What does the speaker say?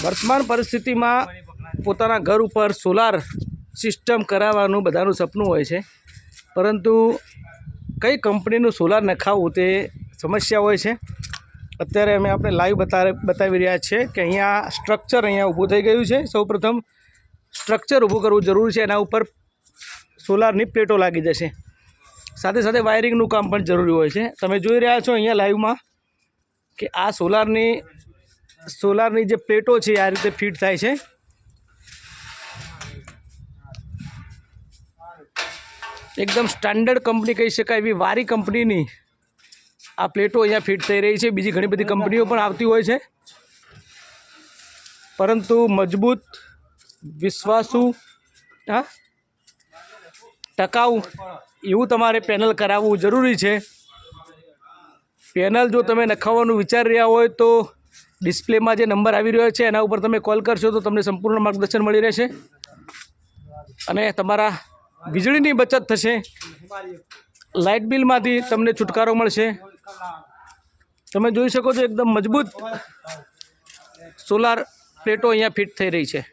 वर्तमान परिस्थिति में पोताना घर पर सोलार सिस्टम कराववानुं बधानुं सपनुं होय छे, परंतु कई कंपनीनुं सोलार नखावुं ते समस्या होय छे। अत्यारे अमे आपणे लाइव बतावी रह्या छीए कि अहींया स्ट्रक्चर अहींया ऊभुं थई गयुं छे। सौप्रथम स्ट्रक्चर ऊभुं करवुं जरूरी छे, एना उपर सोलारनी प्लेटो लागी जशे। साथे साथे वायरिंगनुं काम पण जरूरी होय छे। तमे जोई रह्या छो अहींया लाइवमां कि आ सोलारनी जे प्लेटो छे आ रीते फीट थाय छे। एकदम स्टैंडर्ड कंपनी कही शकाय एवी वारी कंपनीनी आ प्लेटो अहींया फीट थई रही है। बीजी घणी बधी कंपनीओ पण आवती होय छे, परंतु मजबूत, विश्वासु, टकाऊ एवं तमारे पेनल करावવું जरूरी है। पेनल जो तमे नखावવાનું विचार रह्या होय तो डिस्प्ले में जो नंबर आवी रह्यो छे एना उपर तमे कॉल करशो तो तमने संपूर्ण मार्गदर्शन मळी रहेशे अने तमारा वीजळीनी बचत थशे। लाइट बिल मांथी तमने छुटकारो मळशे। तमे जोई शको छो एकदम मजबूत सोलार प्लेटो अहींया फीट थई रही है।